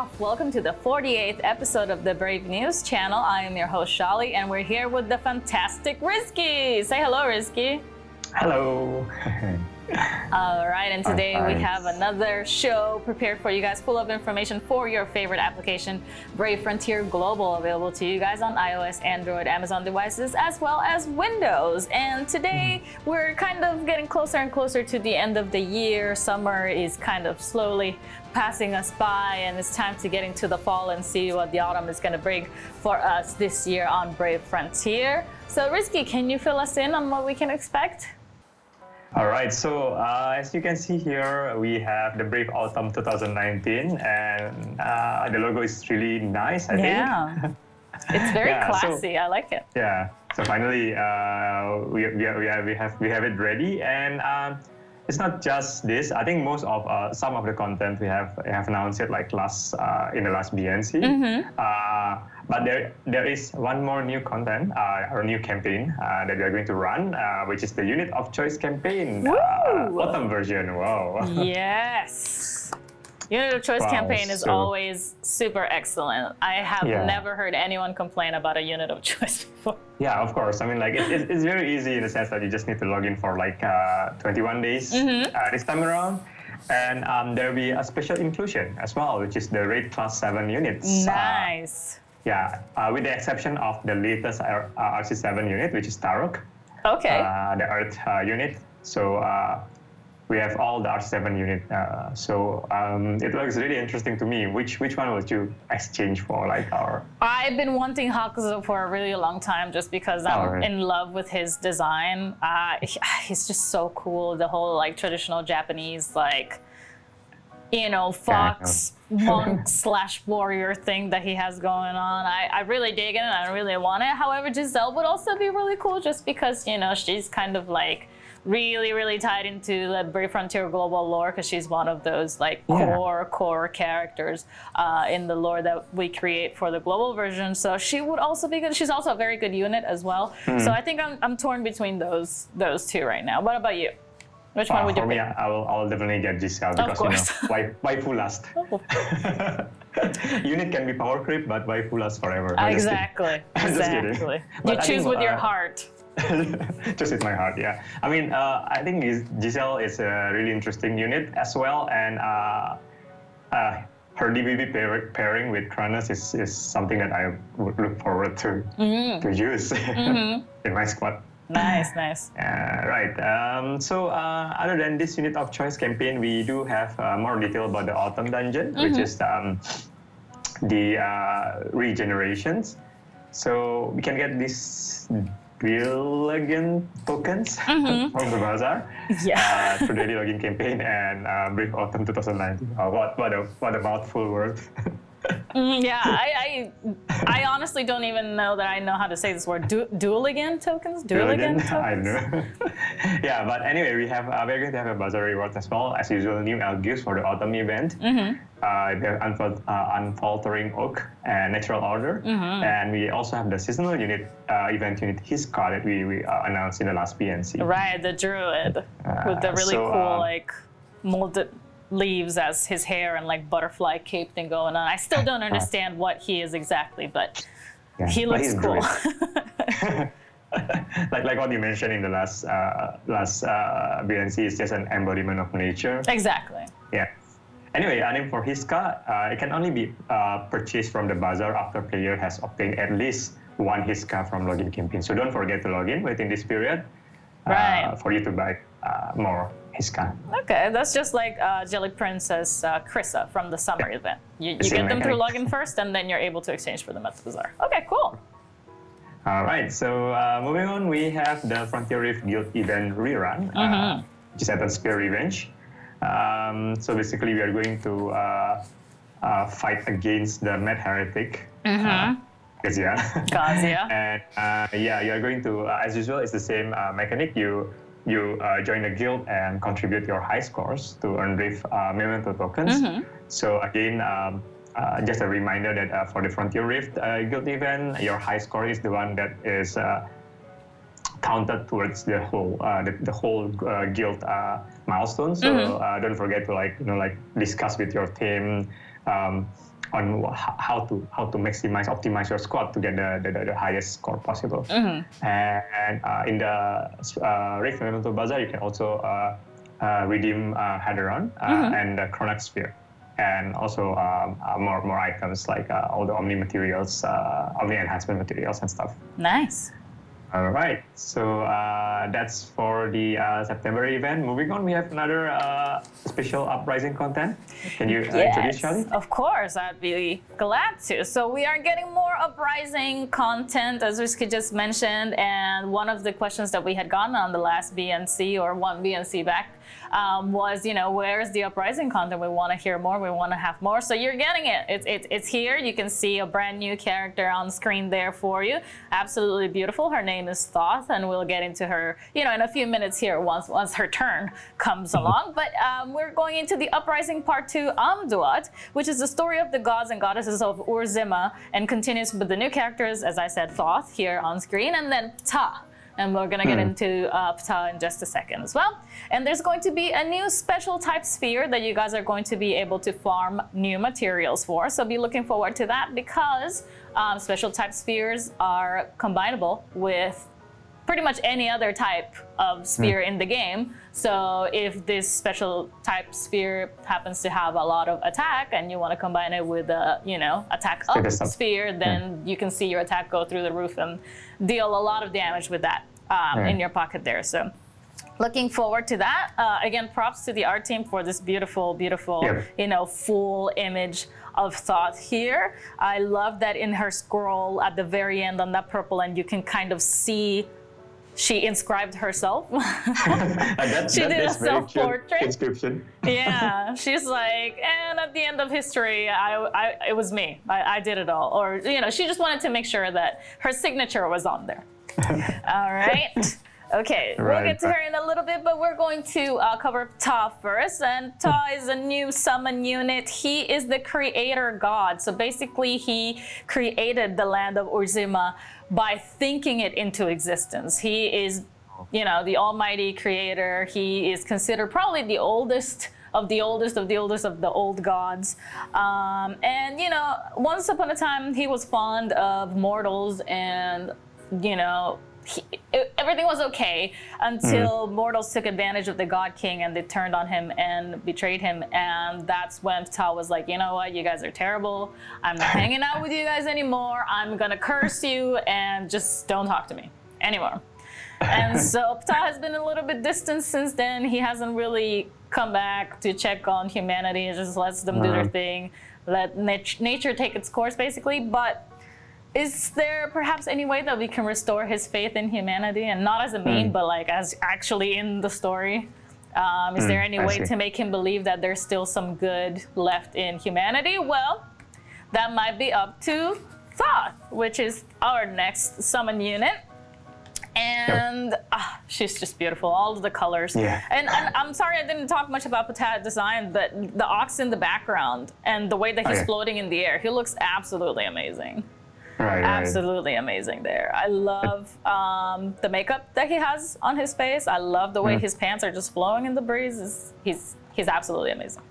off! Welcome to the 48th episode of the Brave News channel. I am your host, Shali, and we're here with the fantastic Rizky. Say hello, Rizky. Hello. All right, and today we have another show prepared for you guys, full of information for your favorite application, Brave Frontier Global, available to you guys on iOS, Android, Amazon devices, as well as Windows. And today we're kind of getting closer and closer to the end of the year. Summer is kind of slowly passing us by, and it's time to get into the fall and see what the autumn is going to bring for us this year on Brave Frontier. So, Rizky, can you fill us in on what we can expect? All right, so as you can see here, we have the Brave Autumn 2019, and the logo is really nice, I think. Yeah, it's very classy. I like it. Yeah, so finally we have it ready, and it's not just this. I think most of some of the content we have announced it like in the last BNC. Mm-hmm. But there is one more new content or new campaign that we are going to run, which is the Unit of Choice campaign, autumn version. Wow. Yes. Unit of Choice campaign is always super excellent. I have never heard anyone complain about a Unit of Choice before. Yeah, of course. I mean, like it's very easy in the sense that you just need to log in for like 21 days this time around. And there will be a special inclusion as well, which is the Raid Class 7 units. Nice. With the exception of the latest RC7 unit, which is Tarok. Okay. The Earth unit. So we have all the RC7 unit. So it looks really interesting to me. Which one would you exchange for, like our? I've been wanting Hakuzo for a really long time, just because I'm in love with his design. He's just so cool. The whole like traditional Japanese fox monk / warrior thing that he has going on. I really dig it and I really want it. However, Giselle would also be really cool, just because, she's kind of like really, really tied into the Brave Frontier Global lore, because she's one of those core characters in the lore that we create for the global version. So she would also be good. She's also a very good unit as well. So I think I'm torn between those two right now. What about you? Which one would you pick? For me, I'll definitely get Giselle, because waifu last. Unit can be power creep, but waifu lasts forever. Exactly. Exactly. You choose with your heart. Just with my heart, yeah. I mean, I think Giselle is a really interesting unit as well, and her DBB pairing with Kranos is something that I would look forward to use in my squad. Nice. Right. So other than this Unit of Choice campaign, we do have more detail about the Autumn Dungeon, which is the regenerations. So we can get these Brilliant tokens from the bazaar through the daily login campaign and Brave Autumn 2019. What a mouthful word. I honestly don't even know that I know how to say this word. Dueligant tokens? Dueligant tokens? I know. Yeah, but anyway, we're going to have a bazaar reward as well. As usual, new gifts for the autumn event. The Unfaltering Oak and Natural Order. And we also have the seasonal unit, event unit Hiska that we announced in the last BNC. Right, the druid with the really cool molded leaves as his hair and like butterfly cape thing going on. I still don't understand what he is exactly, but he looks cool. like what you mentioned in the last BNC, is just an embodiment of nature. Exactly. Yeah. Anyway, a name for Hiska, it can only be purchased from the bazaar after player has obtained at least one Hiska from login campaign. So don't forget to log in within this period for you to buy more Hiska. Okay, that's just like Jelly Princess Krissa from the summer event. You get them through login first, and then you're able to exchange for them at the bazaar. Okay, cool. All right, so moving on, we have the Frontier Rift Guild event rerun, which is Athensphere Revenge. So basically, we are going to fight against the Mad Heretic, Kassia. And you are going to, as usual, it's the same mechanic. You join a guild and contribute your high scores to earn Rift memento tokens. So again, just a reminder that for the Frontier Rift guild event, your high score is the one that is counted towards the whole guild milestone. So don't forget to discuss with your team on how to optimize your squad to get the highest score possible. And in the Rift Memento Bazaar, you can also redeem Hadron and the Chronosphere, and also more items like all the Omni materials, Omni enhancement materials and stuff. Nice. All right, so that's for the September event. Moving on, we have another special Uprising content. Can you introduce, Charlie? Of course, I'd be glad to. So we are getting more Uprising content, as Rizky just mentioned, and one of the questions that we had gotten on the last BNC, or one BNC back, was, where's the Uprising content? We want to hear more. We want to have more. So you're getting it. It's here. You can see a brand new character on screen there for you. Absolutely beautiful. Her name is Thoth, and we'll get into her, in a few minutes here once her turn comes along. But we're going into the Uprising Part 2 Amduat, which is the story of the gods and goddesses of Urzima, and continues with the new characters, as I said, Thoth here on screen, and then Ptah. And we're going to get into Ptah in just a second as well. And there's going to be a new special type sphere that you guys are going to be able to farm new materials for. So be looking forward to that, because special type spheres are combinable with pretty much any other type of sphere in the game. So if this special type sphere happens to have a lot of attack and you want to combine it with a, attack up sphere, then you can see your attack go through the roof and deal a lot of damage with that in your pocket there. So looking forward to that. Again, props to the art team for this beautiful, full image of Thoth here. I love that in her scroll at the very end on that purple end, you can kind of see she inscribed herself. She did a self-portrait. Inscription. Yeah, she's like, and at the end of history, it was me. I did it all. Or, she just wanted to make sure that her signature was on there. All right. Okay, we'll get to her in a little bit, but we're going to cover Ptah first. And Ptah is a new summon unit. He is the creator god. So basically, he created the land of Urzima by thinking it into existence. He is, the almighty creator. He is considered probably the oldest of the oldest of the oldest of the old gods. And, once upon a time, he was fond of mortals, and, everything was okay until mortals took advantage of the God King and they turned on him and betrayed him. And that's when Ptah was like, you know what, you guys are terrible. I'm not hanging out with you guys anymore. I'm gonna curse you and just don't talk to me anymore. And so Ptah has been a little bit distant since then. He hasn't really come back to check on humanity. He just lets them do their thing, let nature take its course, basically. But is there perhaps any way that we can restore his faith in humanity, and not as a meme, but like as actually in the story? Is there any way to make him believe that there's still some good left in humanity? Well, that might be up to Thoth, which is our next summon unit. And she's just beautiful, all of the colors. Yeah. And I'm sorry I didn't talk much about Ptah design, but the ox in the background and the way that he's floating in the air, he looks absolutely amazing. Absolutely amazing there. I love the makeup that he has on his face. I love the way his pants are just flowing in the breeze. He's absolutely amazing.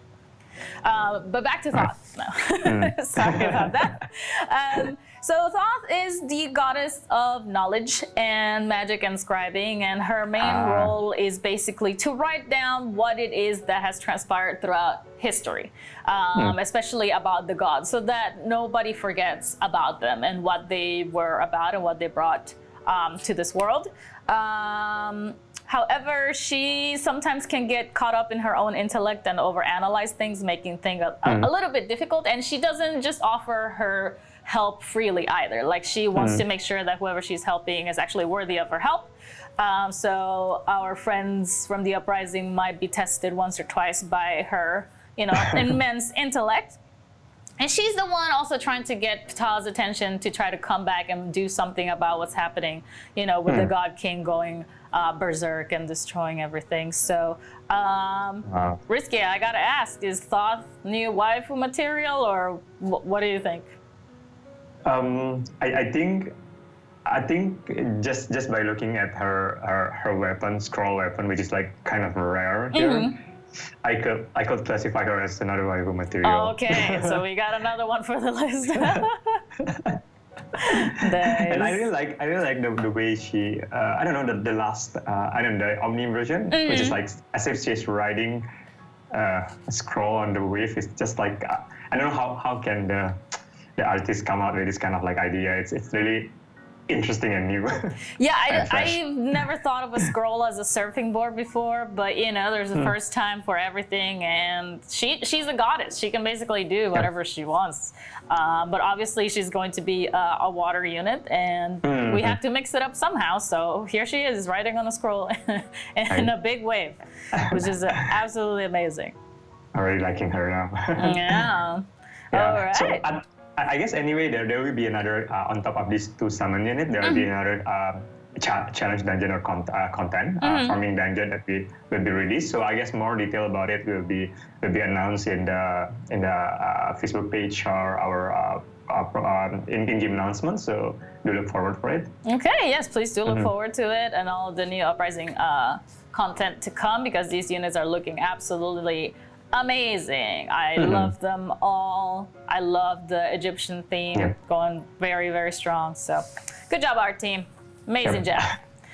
But back to Thoth now. Sorry about that. So Thoth is the goddess of knowledge and magic and scribing, and her main role is basically to write down what it is that has transpired throughout history, especially about the gods, so that nobody forgets about them and what they were about and what they brought to this world. However, she sometimes can get caught up in her own intellect and overanalyze things, making things a little bit difficult. And she doesn't just offer her help freely either. Like, she wants to make sure that whoever she's helping is actually worthy of her help. So our friends from the Uprising might be tested once or twice by her, immense intellect. And she's the one also trying to get Ptah's attention to try to come back and do something about what's happening, with the God King going berserk and destroying everything. So, Risky, I gotta ask, is Thoth new waifu material, or what do you think? I think just by looking at her weapon, scroll weapon, which is like kind of rare here, I could classify her as another waifu material. Oh, okay, so we got another one for the list. Nice. And I really like the way she I don't know the last the Omni version, which is like as if she's riding a scroll on the wave. It's just like I don't know how can the artist come out with this kind of like idea. It's really interesting and new. Yeah, I've never thought of a scroll as a surfing board before, but there's a first time for everything, and she's a goddess. She can basically do whatever she wants. But obviously she's going to be a water unit, and we have to mix it up somehow. So here she is riding on a scroll in a big wave, which is absolutely amazing. I'm really liking her now. Yeah. All right. So, I guess anyway, there will be another, on top of these 2 summon units, there will be another challenge dungeon or content, farming dungeon that will be released. So I guess more detail about it will be announced in the Facebook page or our in-game announcements. So do look forward for it. Okay, yes, please do look forward to it and all the new Uprising content to come, because these units are looking absolutely amazing. I love them all. I love the Egyptian theme, going very, very strong. So good job, art team. Amazing job.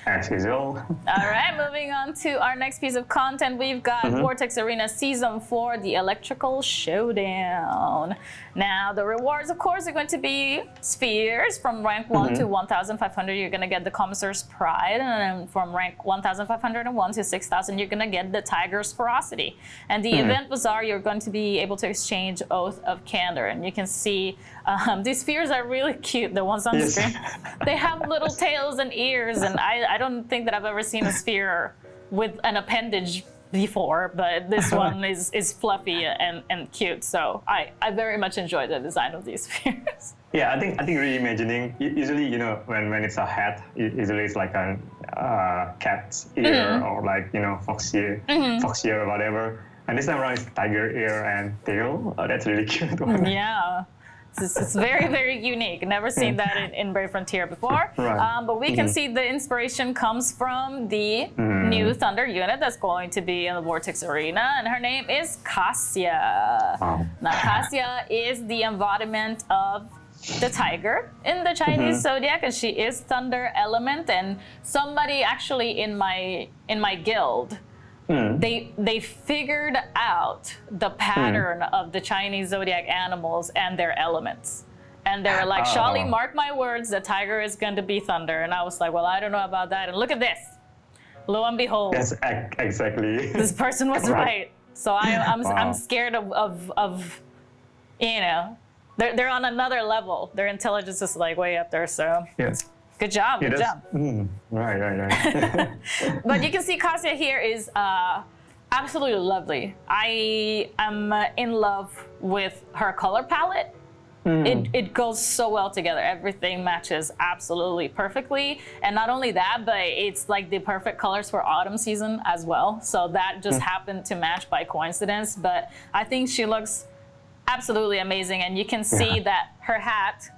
As usual. All right, moving on to our next piece of content. We've got Vortex Arena Season 4, the Electrical Showdown. Now, the rewards, of course, are going to be spheres from rank 1 to 1,500. You're going to get the Commissar's Pride. And then from rank 1,501 to 6,000, you're going to get the Tiger's Ferocity. And the Event Bazaar, you're going to be able to exchange Oath of Candor. And you can see these spheres are really cute, the ones on the screen. They have little tails and ears, and I don't think that I've ever seen a sphere with an appendage before, but this one is fluffy and cute. So I very much enjoy the design of these spheres. Yeah, I think reimagining, usually, when it's a hat, usually it's like a cat's ear or like, fox ear or whatever. And this time around it's tiger ear and tail. Oh, that's really cute. Yeah. It's very, very unique. Never seen that in Brave Frontier before. Right. But we can see the inspiration comes from the new Thunder unit that's going to be in the Vortex Arena, and her name is Kassia. Wow. Now, Kassia is the embodiment of the tiger in the Chinese zodiac, and she is Thunder element. And somebody actually in my guild, they figured out the pattern of the Chinese zodiac animals and their elements. And they were like, Shali, mark my words, the tiger is going to be thunder. And I was like, well, I don't know about that. And look at this. Lo and behold. Yes, exactly. This person was right. So I'm scared of they're on another level. Their intelligence is like way up there. So yes. Good job, good job. Right. But you can see Kassia here is absolutely lovely. I am in love with her color palette. It goes so well together. Everything matches absolutely perfectly. And not only that, but it's like the perfect colors for autumn season as well. So that just happened to match by coincidence. But I think she looks absolutely amazing. And you can see that her hat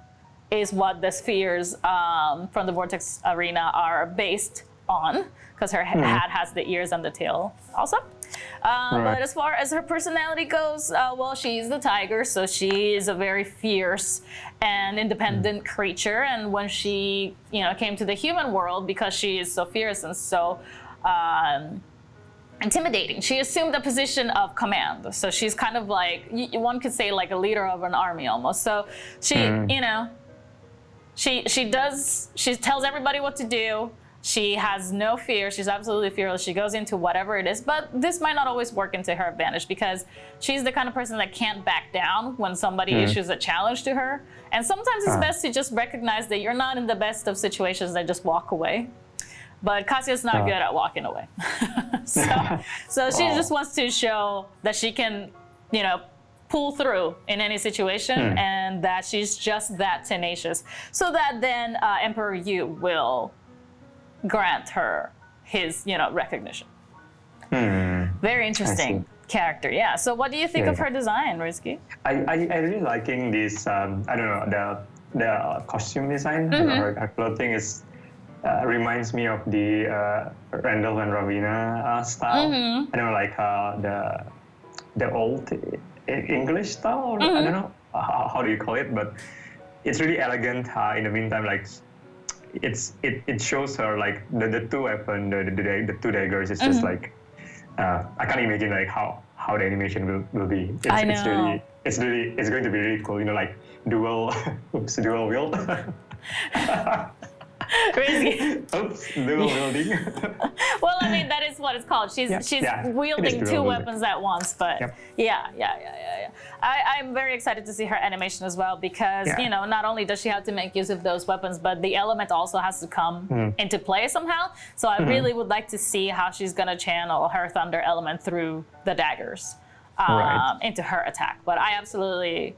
is what the spheres from the Vortex Arena are based on, because her hat has the ears and the tail also. But as far as her personality goes, well, she's the tiger, so she is a very fierce and independent creature. And when she, came to the human world, because she is so fierce and so intimidating, she assumed a position of command. So she's kind of like, one could say like a leader of an army almost. So she, She tells everybody what to do. She has no fear. She's absolutely fearless. She goes into whatever it is. But this might not always work into her advantage, because she's the kind of person that can't back down when somebody issues a challenge to her. And sometimes it's best to just recognize that you're not in the best of situations and just walk away. But Kassia's not good at walking away. so she just wants to show that she can, pull through in any situation, and that she's just that tenacious, so that then Emperor Yu will grant her his, recognition. Very interesting character, yeah. So what do you think of her design, Rizky? I really liking this, the costume design. Her clothing is reminds me of the Randall and Ravina style. I don't know, like the old English style, or I don't know how do you call it, but it's really elegant. In the meantime, like it shows her like the two weapon, the two daggers. It's just like I can't imagine like how the animation will be. I know. It's going to be really cool. You know, like dual wield. Crazy. Oops, dual wielding. Well, I mean, that is what it's called. She's wielding two weapons at once, but yeah. I'm very excited to see her animation as well because, you know, not only does she have to make use of those weapons, but the element also has to come into play somehow. So I really would like to see how she's going to channel her thunder element through the daggers into her attack. But I absolutely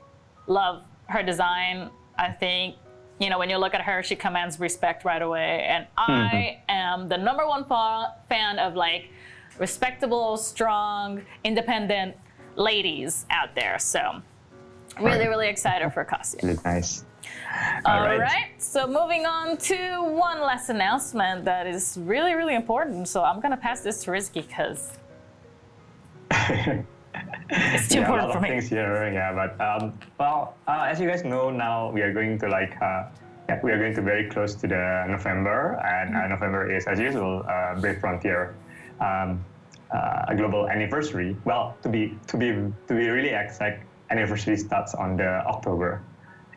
love her design. I think, you know, when you look at her, she commands respect right away. And I am the number one fan of like respectable, strong, independent ladies out there. So really excited for Kassia. Really nice. All right. So moving on to one last announcement that is really important. So I'm going to pass this to Rizky because it's too important for me. Things here, but as you guys know now, we are going to like we are going to very close to the November, and November is as usual Brave Frontier a global anniversary. Well, to be really exact, anniversary starts on the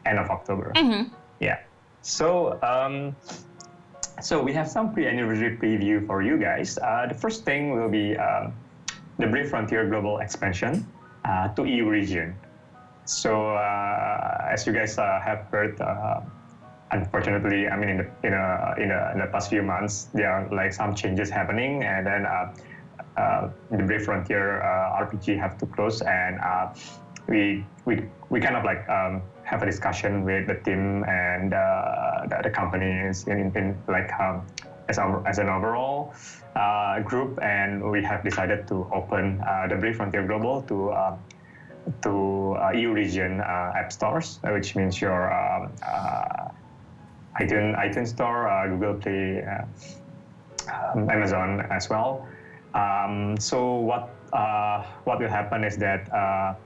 end of October. Yeah. So so we have some pre-anniversary preview for you guys. The first thing will be the Brave Frontier global expansion to EU region. So as you guys have heard, unfortunately, I mean in the past few months, there are like some changes happening, and then the Brave Frontier RPG have to close, and we kind of like have a discussion with the team and the companies in like as an overall group, and we have decided to open the Brave Frontier Global to EU region app stores, which means your iTunes Store, Google Play, Amazon as well. So what will happen is that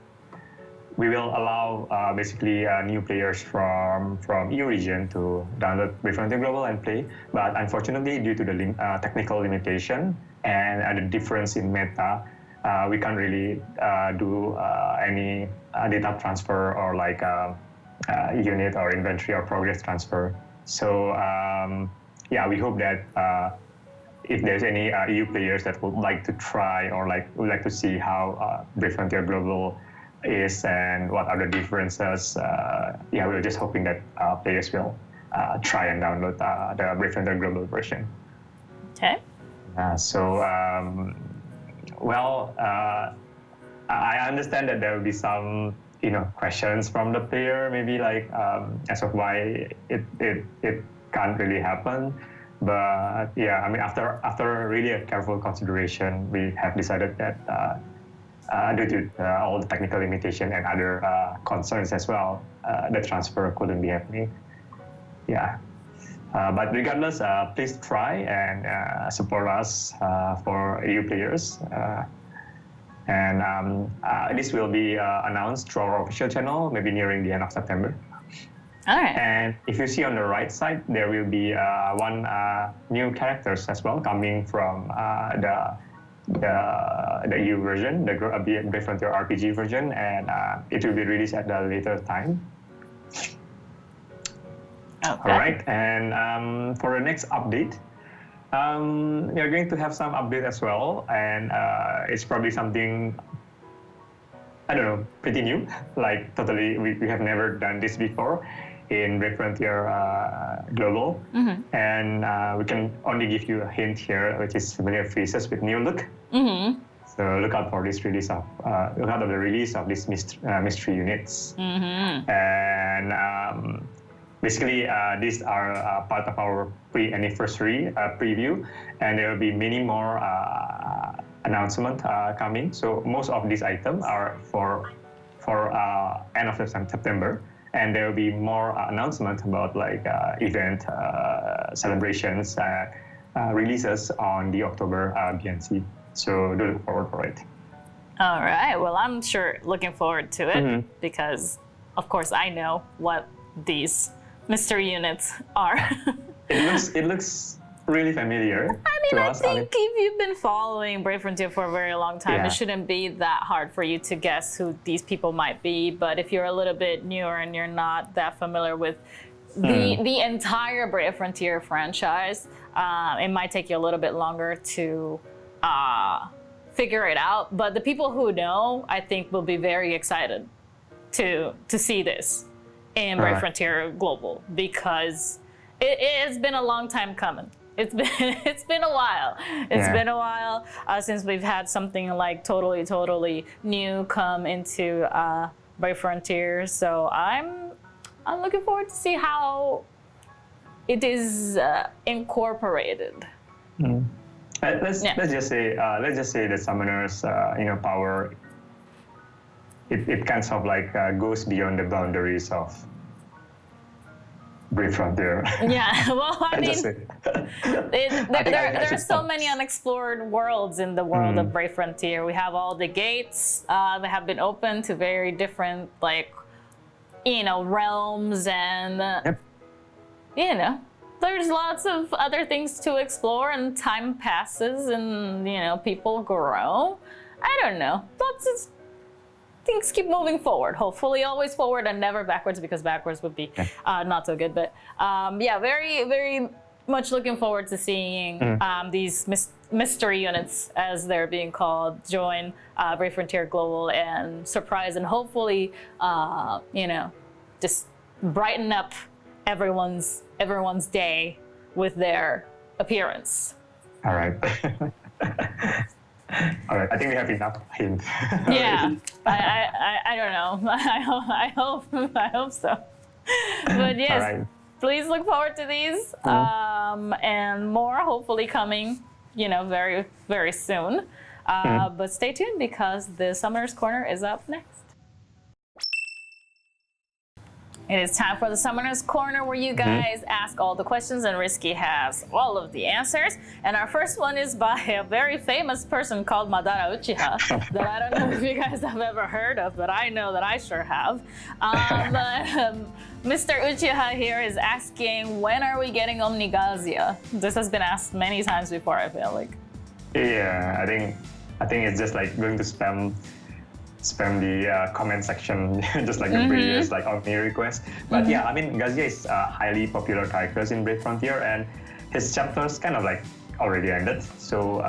we will allow basically new players from EU region to download Brave Frontier Global and play. But unfortunately, due to the technical limitation and the difference in meta, we can't really do any data transfer or like unit or inventory or progress transfer. So we hope that if there's any EU players that would like to try or would like to see how Brave Frontier Global is and what are the differences, we're just hoping that players will try and download the Brave Frontier Global version. Okay. I understand that there will be some questions from the player, maybe like as of why it can't really happen. But yeah, I mean after really a careful consideration, we have decided that due to all the technical limitation and other concerns as well, the transfer couldn't be happening. Yeah. But regardless, please try and support us for EU players. And this will be announced through our official channel, maybe nearing the end of September. All right. And if you see on the right side, there will be one new characters as well coming from the EU version, the Brave Frontier RPG version, and it will be released at a later time. Okay. All right, and for the next update, we are going to have some update as well, and it's probably something, I don't know, pretty new. Like totally, we have never done this before in Brave Frontier Global, and we can only give you a hint here, which is familiar faces with new look. So look out for this release of look out of the release of these mystery units, and basically these are part of our pre-anniversary preview, and there will be many more announcements coming. So most of these items are for end of September. and there will be more announcements about like event celebrations, releases on the October BNC. So do look forward for it. All right. Well, I'm sure looking forward to it because, of course, I know what these mystery units are. It looks really familiar. I think if you've been following Brave Frontier for a very long time, it shouldn't be that hard for you to guess who these people might be. But if you're a little bit newer and you're not that familiar with the entire Brave Frontier franchise, it might take you a little bit longer to figure it out. But the people who know, I think, will be very excited to see this in Brave Frontier Global because it has been a long time coming. It's been a while. It's been a while since we've had something like totally new come into Brave Frontier. So I'm looking forward to see how it is incorporated. Let's just say the summoners power. It kind of like goes beyond the boundaries of Brave Frontier. Yeah, well, I mean, there are so many unexplored worlds in the world of Brave Frontier. We have all the gates that have been opened to very different, realms, and there's lots of other things to explore, and time passes, and people grow. I don't know. Lots of things keep moving forward. Hopefully, always forward and never backwards, because backwards would be not so good. But very, very much looking forward to seeing these mystery units, as they're being called, join Brave Frontier Global and surprise and hopefully, just brighten up everyone's day with their appearance. All right. All right, I think we have enough hint. Yeah, I don't know. I hope so. But yes, please look forward to these and more hopefully coming, very, very soon. But stay tuned because the Summoner's Corner is up next. It is time for the Summoner's Corner, where you guys ask all the questions and Risky has all of the answers. And our first one is by a very famous person called Madara Uchiha that I don't know if you guys have ever heard of, but I know that I sure have. Mr. Uchiha here is asking, when are we getting Omnigazia? This has been asked many times before, I feel like. Yeah, I think it's just like going to spam the comment section, just like the previous Omni request. But yeah, I mean, Gazia is a highly popular character in Brave Frontier, and his chapters kind of already ended. So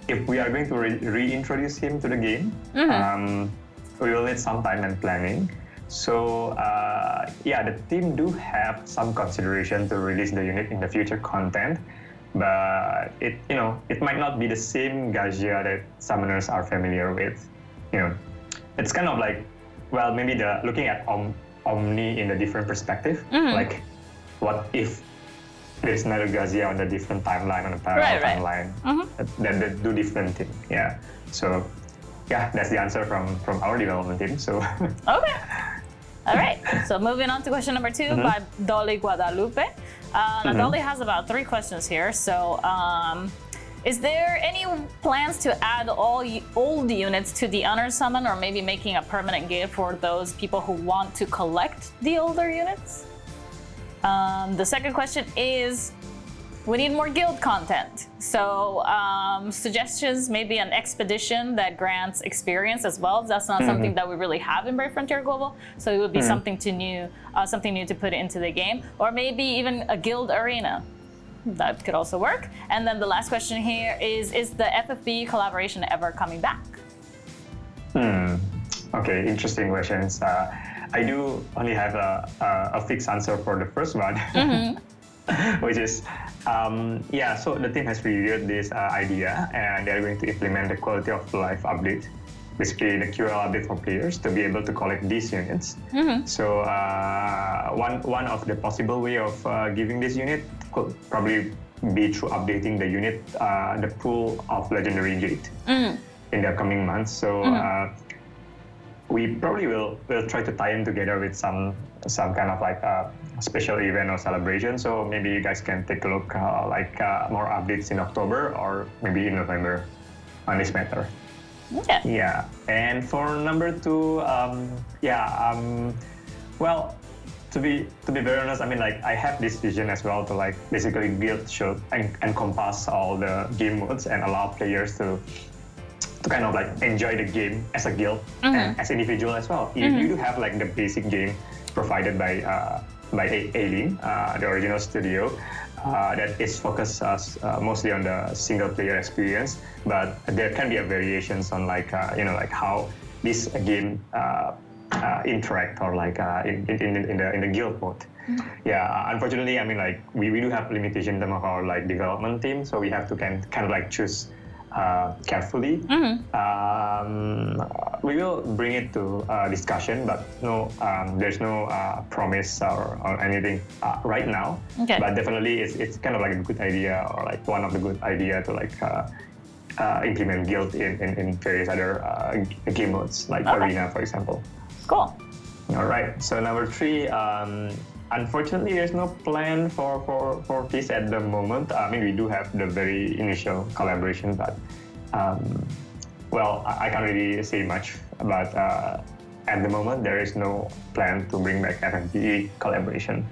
if we are going to reintroduce him to the game, we will need some time and planning. So the team do have some consideration to release the unit in the future content, but it might not be the same Gazia that summoners are familiar with. It's kind of maybe looking at Omni in a different perspective. Like, what if there's another Gazia on a different timeline, on a parallel timeline, then they do different things. Yeah. So, that's the answer from our development team. So. Okay. All right. So moving on to question number 2 by Dolly Guadalupe. Now Dolly has about 3 questions here. So. Is there any plans to add all old units to the Honor Summon, or maybe making a permanent gate for those people who want to collect the older units? The second question is, we need more guild content. So suggestions, maybe an expedition that grants experience as well. That's not something that we really have in Brave Frontier Global, so it would be something new to put into the game, or maybe even a guild arena. That could also work. And then the last question here is the FFB collaboration ever coming back? Okay, interesting questions. I do only have a fixed answer for the first one, which is, so the team has reviewed this idea, and they're going to implement the quality of life update, basically the QL update for players to be able to collect these units. So one of the possible way of giving this unit could probably be through updating the unit, the pool of Legendary Gate in the coming months. So we probably will try to tie in together with some kind of like a special event or celebration. So maybe you guys can take a look more updates in October or maybe in November on this matter. Okay. Yeah. And for number 2, well, to be very honest, I mean, like, I have this vision as well to like basically build, show, and encompass all the game modes and allow players to kind of like enjoy the game as a guild and as individual as well. You do have like the basic game provided by Aileen, the original studio, that is focused mostly on the single player experience, but there can be a variations on like how this game interact or like in the guild mode. Yeah, unfortunately, I mean, like we do have limitation in terms of our like development team, so we have to kind of like choose carefully. We will bring it to discussion, but there's no promise or anything right now. Okay. But definitely, it's kind of like a good idea or like one of the good idea to like implement guild in various other game modes like Arena, for example. Cool. All right. So number 3. Unfortunately, there's no plan for this at the moment. I mean, we do have the very initial collaboration, but I can't really say much. But at the moment, there is no plan to bring back FMPE collaboration.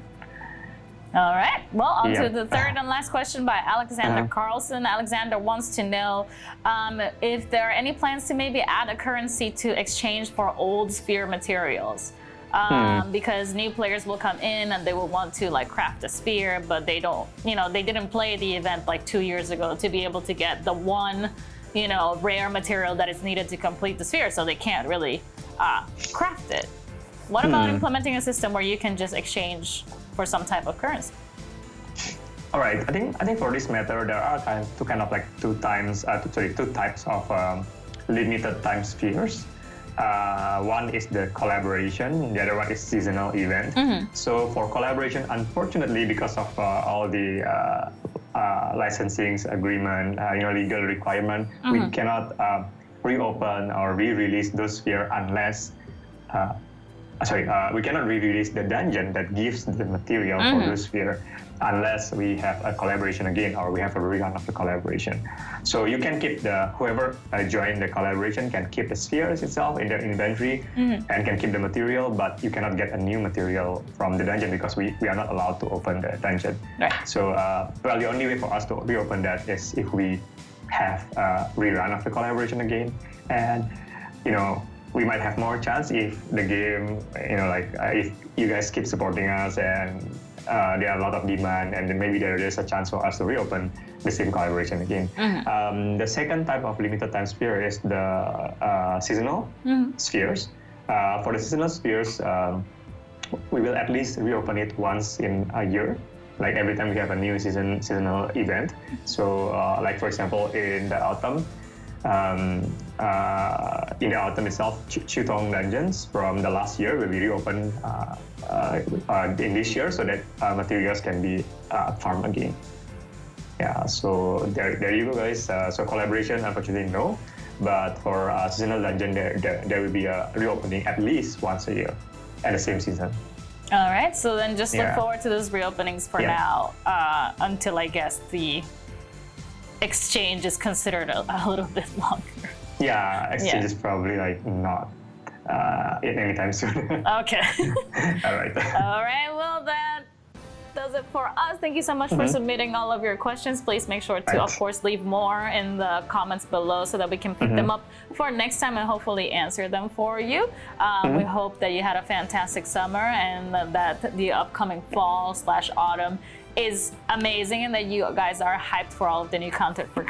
All right. Well, on to the third and last question by Alexander Karlsson. Alexander wants to know if there are any plans to maybe add a currency to exchange for old sphere materials. Because new players will come in and they will want to like craft a sphere, but they don't, they didn't play the event like 2 years ago to be able to get the one, rare material that is needed to complete the sphere, so they can't really craft it. What about implementing a system where you can just exchange for some type of currency? All right, I think for this matter there are two types of limited time spheres. One is the collaboration, the other one is seasonal event. So for collaboration, unfortunately, because of all the licensing agreement, legal requirement, we cannot reopen or re-release those sphere unless we cannot re-release the dungeon that gives the material for those sphere unless we have a collaboration again or we have a rerun of the collaboration. So you can keep whoever joined the collaboration can keep the spheres itself in their inventory and can keep the material, but you cannot get a new material from the dungeon because we are not allowed to open the dungeon. Right. So the only way for us to reopen that is if we have a rerun of the collaboration again, and we might have more chance if the game, if you guys keep supporting us and there are a lot of demand, and then maybe there is a chance for us to reopen the same collaboration again. The second type of limited time sphere is the seasonal spheres. For the seasonal spheres, we will at least reopen it once in a year, like every time we have a new seasonal event. So, like for example, in the autumn, itself, Chutong dungeons from the last year will be reopened in this year, so that materials can be farmed again. Yeah, so there you go, guys. So collaboration, unfortunately, no. But for seasonal dungeon, there will be a reopening at least once a year at the same season. All right, so then just look forward to those reopenings for now until I guess the exchange is considered a little bit longer. Yeah, exchange is probably like not anytime soon. Okay. All right. All right, well that does it for us. Thank you so much for submitting all of your questions. Please make sure to, of course, leave more in the comments below so that we can pick them up for next time and hopefully answer them for you. We hope that you had a fantastic summer and that the upcoming fall/autumn is amazing and that you guys are hyped for all of the new content to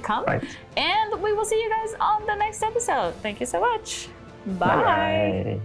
come. Right. And we will see you guys on the next episode. Thank you so much. Bye. Bye-bye.